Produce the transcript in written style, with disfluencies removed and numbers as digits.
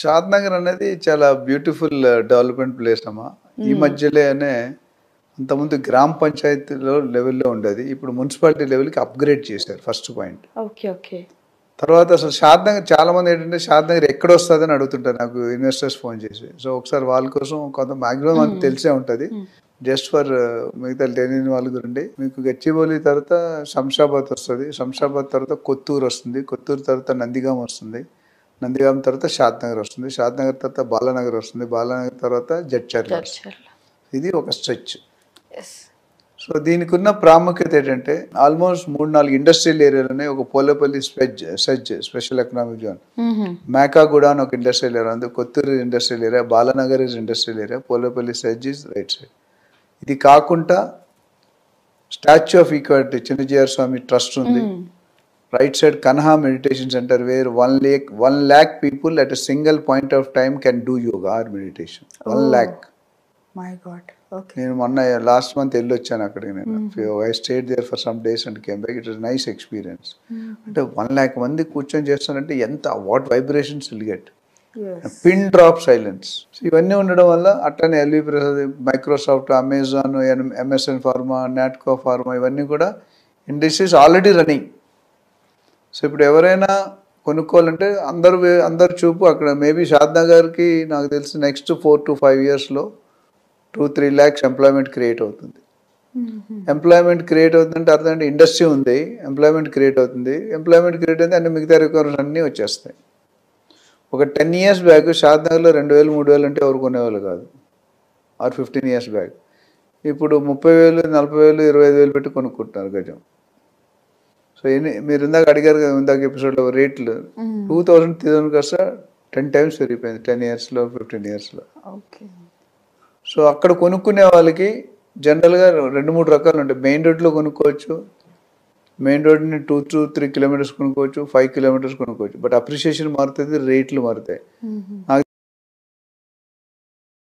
షాద్ నగర్ అనేది చాలా beautiful development place అమ్మా. ఈ మధ్యలోనే అంతకుముందు గ్రామ పంచాయతీలో లెవెల్లో ఉండేది, ఇప్పుడు మున్సిపాలిటీ లెవెల్కి అప్గ్రేడ్ చేశారు. First point. Okay okay. తర్వాత అసలు షాద్ నగర్ చాలా మంది ఏంటంటే షాద్ నగర్ ఎక్కడ వస్తుందని అడుగుతుంటారు నాకు ఇన్వెస్టర్స్ ఫోన్ చేసి. సో ఒకసారి వాళ్ళ కోసం కొంత మాక్సిమం మనకు తెలిసే ఉంటుంది, జస్ట్ ఫర్ మిగతా తెలియని వాళ్ళ గురించి. మీకు గచ్చిబౌలి తర్వాత శంషాబాద్ వస్తుంది, శంషాబాద్ తర్వాత కొత్తూరు వస్తుంది, కొత్తూరు తర్వాత నందిగాం వస్తుంది, నందిగాం తర్వాత షాద్ నగర్ వస్తుంది, షాద్ నగర్ తర్వాత బాలానగర్ వస్తుంది, బాలానగర్ తర్వాత జడ్చర్ల. ఇది ఒక స్ట్రెచ్. సో దీనికి ఉన్న ప్రాముఖ్యత ఏంటంటే ఆల్మోస్ట్ 3-4 ఇండస్ట్రియల్ ఏరియాలు ఉన్నాయి. ఒక Polepalli SEZ special economic zone, Mekaguda అని ఒక ఇండస్ట్రియల్ ఏరియా ఉంది, Kothur industrial area, Balanagar is industrial area, Polepalli SEZ is right side. ఇది కాకుండా statue of equality Chinnajeeyar Swami trust ఉంది. Right side Kanha meditation centre where 1 lakh people at a single point of time can do yoga or meditation. 1 lakh. My god. Okay. నేను మొన్న last month వెళ్ళొచ్చాను అక్కడికి. నేను I stayed there for some days and came back. It was nice experience. అంటే 1 lakh మంది కూర్చొని చేస్తానంటే ఎంత what vibrations will get. Pin drop silence. ఇవన్నీ ఉండడం వల్ల అట్లనే LV Prasad, Microsoft, Amazon, MSN pharma, Natco pharma ఇవన్నీ కూడా ఇండస్ట్రీస్ ఆల్రెడీ రన్నింగ్. సో ఇప్పుడు ఎవరైనా కొనుక్కోవాలంటే అందరు చూపు అక్కడ. మేబీ షాద్ నగర్కి నాకు తెలిసి next 4 to 5 yearsలో 2-3 lakhs employment create అవుతుంది. ఎంప్లాయ్మెంట్ క్రియేట్ అవుతుందంటే అర్థం అంటే ఇండస్ట్రీ ఉంది, ఎంప్లాయ్మెంట్ క్రియేట్ అవుతుంది. ఎంప్లాయ్మెంట్ క్రియేట్ అయితే అన్ని మిగతా రిక్వైర్మెంట్స్ అన్నీ వచ్చేస్తాయి. ఒక 10 years బ్యాక్ షాద్ నగర్లో 2,000, 3,000 అంటే ఎవరు కొనేవాళ్ళు కాదు, ఆర్ 15 years బ్యాక్. ఇప్పుడు 30,000, 40,000, 25,000 పెట్టి కొనుక్కుంటున్నారు గజం. సో మీరు ఇందాక అడిగారు కదా, ఇందాక ఎపిసోడ్లో రేట్లు 2,000, 3,000 కాస్త 10 times పెరిగిపోయింది 10 yearsలో, 15 yearsలో. ఓకే. సో అక్కడ కొనుక్కునే వాళ్ళకి జనరల్గా 2-3 రకాలు ఉంటాయి. మెయిన్ రోడ్లో కొనుక్కోవచ్చు, మెయిన్ రోడ్ని 2 to 3 kilometers కొనుక్కోవచ్చు, 5 kilometers కొనుక్కోవచ్చు. బట్ అప్రిషియేషన్ మారుతుంది, రేట్లు మారుతాయి. నాకు